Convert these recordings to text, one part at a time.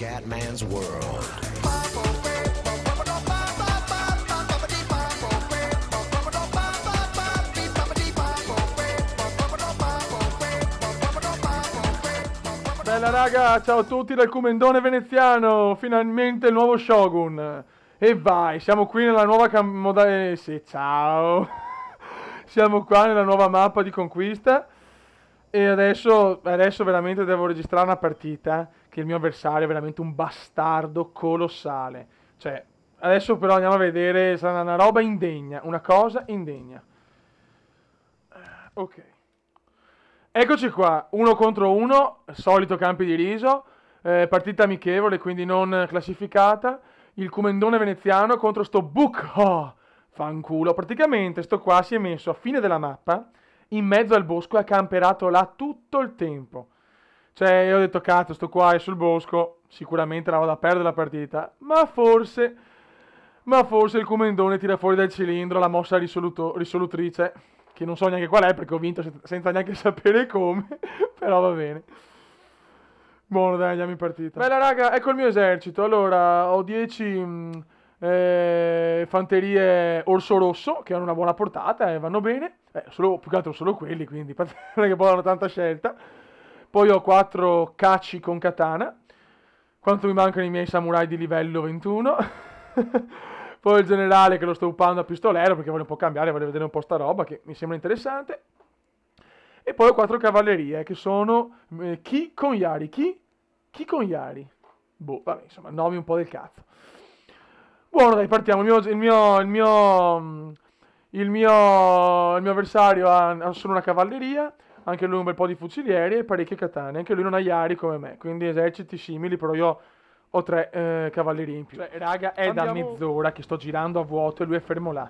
Scatman's World. Bella raga, ciao a tutti dal Comendone veneziano, finalmente il nuovo Shogun. E vai, siamo qui nella nuova sì, ciao. Siamo qua nella nuova mappa di conquista. E adesso veramente devo registrare una partita, che il mio avversario è veramente un bastardo colossale. Cioè, adesso però andiamo a vedere, sarà una roba indegna, una cosa indegna. Ok. Eccoci qua, 1 contro 1, solito campi di riso, partita amichevole, quindi non classificata. Il Comendone veneziano contro sto Bukho, fanculo. Praticamente sto qua si è messo a fine della mappa, in mezzo al bosco, e ha camperato là tutto il tempo. Cioè, io ho detto, cazzo, sto qua è sul bosco, sicuramente la vado a perdere la partita, ma forse il Comendone tira fuori dal cilindro la mossa risolutrice, che non so neanche qual è perché ho vinto senza neanche sapere come, però va bene. Buono, dai, andiamo in partita. Bella raga, ecco il mio esercito. Allora, ho 10 fanterie orso rosso, che hanno una buona portata e vanno bene. Più che altro solo quelli, quindi non è che poi hanno tanta scelta. Poi ho 4 cacci con katana. Quanto mi mancano i miei samurai di livello 21. Poi il generale che lo sto upando a pistolero perché voglio un po' cambiare, voglio vedere un po' sta roba che mi sembra interessante. E poi ho 4 cavallerie che sono chi con Yari. Chi con Yari? Boh, vabbè, insomma, nomi un po' del cazzo. Buono, dai, partiamo. Il mio avversario ha solo una cavalleria, anche lui un bel po' di fucilieri e parecchie katane. Anche lui non ha Yari come me, quindi eserciti simili, però io ho 3 cavallerie in più. Cioè, raga, è da mezz'ora che sto girando a vuoto e lui è fermo là.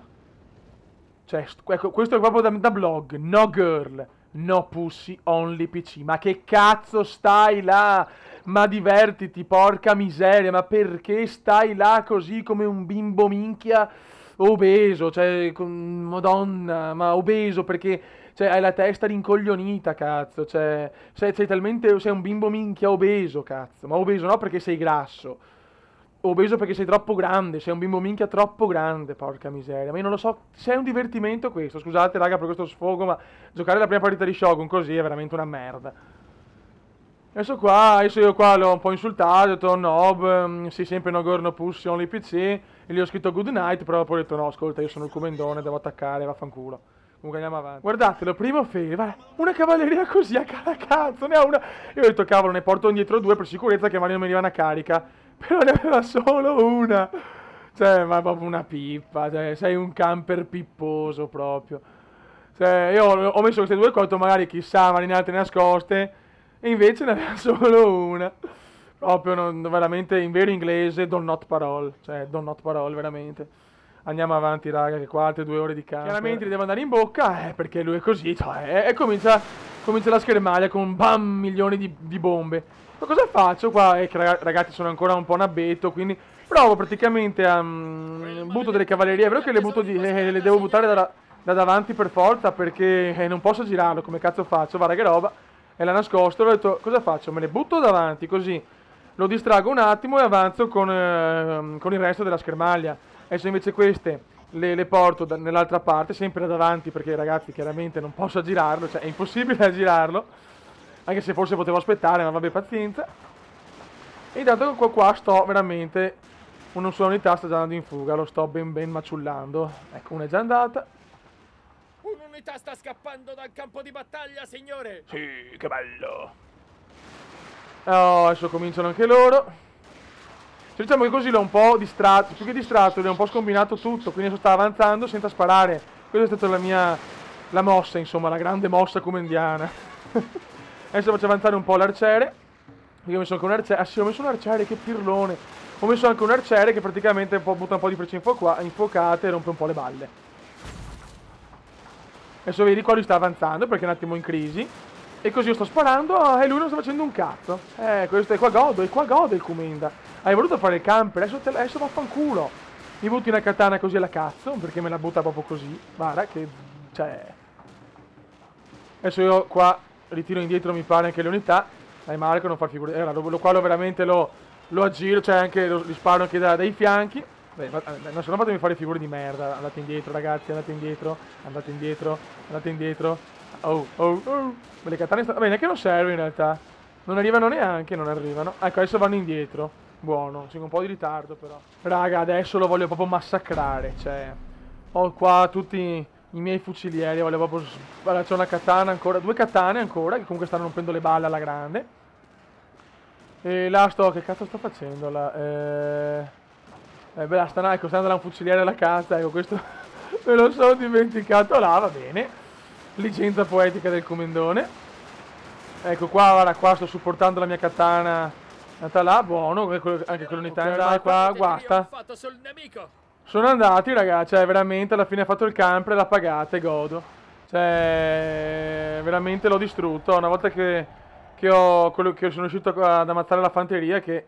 Cioè, ecco, questo è proprio da blog. No girl, no pussy, only PC. Ma che cazzo stai là? Ma divertiti, porca miseria. Ma perché stai là così come un bimbo minchia obeso? Cioè, madonna, ma obeso perché cioè, hai la testa rincoglionita, cazzo. Cioè, sei un bimbo minchia obeso, cazzo. Ma obeso no perché sei grasso. Obeso perché sei troppo grande, sei un bimbo minchia troppo grande, porca miseria. Ma io non lo so se è un divertimento questo. Scusate raga per questo sfogo, ma giocare la prima partita di Shogun così è veramente una merda. Adesso io qua l'ho un po' insultato, ho detto no, sei sempre no girl, no pussy, only PC, e gli ho scritto good night, però poi ho detto no, ascolta, io sono il comendone, devo attaccare, vaffanculo. Comunque andiamo avanti. Guardatelo, primo fail, vai, una cavalleria così a cazzo, ne ha una. Io ho detto cavolo, ne porto indietro 2 per sicurezza che magari non mi arriva una carica. Però ne aveva solo una. Cioè, ma è proprio una pippa, cioè, sei un camper pipposo proprio. Cioè, io ho messo queste 2 cose, magari chissà, marinate nascoste, e invece ne aveva solo una. Proprio, veramente, in vero inglese, do not parole. Cioè, do not parole, veramente. Andiamo avanti, raga, che qua altre 2 ore di camper. Chiaramente gli devo andare in bocca, perché lui è così, cioè, e comincia la schermaglia con bam, milioni di bombe. Ma cosa faccio qua? Che ragazzi sono ancora un po' nabetto, quindi provo praticamente a butto delle cavallerie. È vero che le devo buttare da davanti per forza perché non posso girarlo, come cazzo faccio? Guarda che roba, e l'ha nascosto, ho detto cosa faccio? Me le butto davanti così lo distrago un attimo e avanzo con il resto della schermaglia. Adesso invece queste le porto nell'altra parte, sempre da davanti perché ragazzi chiaramente non posso girarlo, cioè è impossibile girarlo. Anche se forse potevo aspettare, ma vabbè, pazienza. E intanto qua sto veramente. Una sola unità sta già andando in fuga, lo sto ben maciullando. Ecco, una è già andata. Un'unità sta scappando dal campo di battaglia, signore! Sì, che bello. Oh, adesso cominciano anche loro. Cioè, diciamo che così l'ho un po' distratto, più che distratto, l'ho un po' scombinato tutto, quindi adesso sta avanzando senza sparare. Questa è stata la mossa, insomma, la grande mossa comendiana. Adesso faccio avanzare un po' l'arciere. Io ho messo anche un arciere. Ah sì, ho messo un arciere, che pirlone. Ho messo anche un arciere che praticamente butta un po' di frecce infuocate e rompe un po' le balle. Adesso vedi qua lui sta avanzando perché è un attimo in crisi. E così io sto sparando e lui non sta facendo un cazzo. Questo è qua gode il Comenda. Hai voluto fare il camper, adesso vaffanculo. Mi butti una katana così alla cazzo, perché me la butta proprio così. Guarda che, cioè. Adesso io qua ritiro indietro mi pare anche le unità. Dai Marco, non far figure. Allora, qua veramente l'ho lo aggiro, cioè anche li sparo anche dai fianchi. Beh, non sono fatemi fare figure di merda. Andate indietro, ragazzi, andate indietro, andate indietro, andate indietro. Oh, oh, oh. Le katane vabbè, neanche non serve in realtà. Non arrivano neanche, non arrivano. Ecco, adesso vanno indietro. Buono, con un po' di ritardo però. Raga, adesso lo voglio proprio massacrare, cioè. Ho qua tutti i miei fucilieri, voglio proprio... Guarda, c'è una katana ancora, 2 katane ancora, che comunque stanno rompendo le balle alla grande. E là che cazzo sto facendo là? Beh, là ecco, sta andando un fuciliere alla cazzo, ecco, questo me lo sono dimenticato là, va bene. Licenza poetica del comendone. Ecco qua, guarda, qua sto supportando la mia katana. Andata là, buono, anche quell'unità è andata qua, Avete guasta. trionfato sul nemico. Sono andati, ragazzi, cioè veramente alla fine ha fatto il camper, l'ha pagata e godo. Cioè, veramente l'ho distrutto. Una volta che sono riuscito ad ammazzare la fanteria, che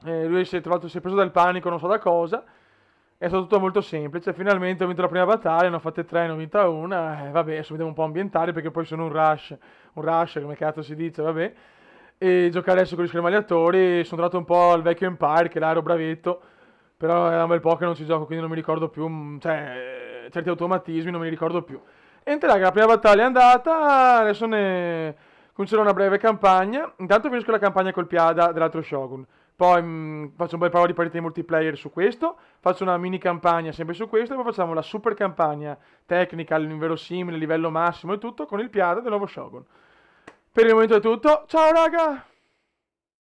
lui si è preso dal panico, non so da cosa. È stato tutto molto semplice. Finalmente ho vinto la prima battaglia, ne ho fatte 3, ne ho vinta una. Vabbè, adesso vediamo un po' ambientale perché poi sono un rush, come cazzo si dice, vabbè. E giocare adesso con gli schermagliatori. Sono tornato un po' al vecchio Empire, che là ero bravetto. Però è un bel po' che non ci gioco, quindi non mi ricordo più. Cioè, certi automatismi non mi ricordo più. E niente, raga, la prima battaglia è andata. Adesso ne comincerò una breve campagna. Intanto finisco la campagna col Piada dell'altro Shogun. Poi faccio un bel paio di partite di multiplayer su questo. Faccio una mini campagna sempre su questo. E poi facciamo la super campagna tecnica, inverosimile, livello massimo e tutto con il Piada del nuovo Shogun. Per il momento è tutto. Ciao, raga!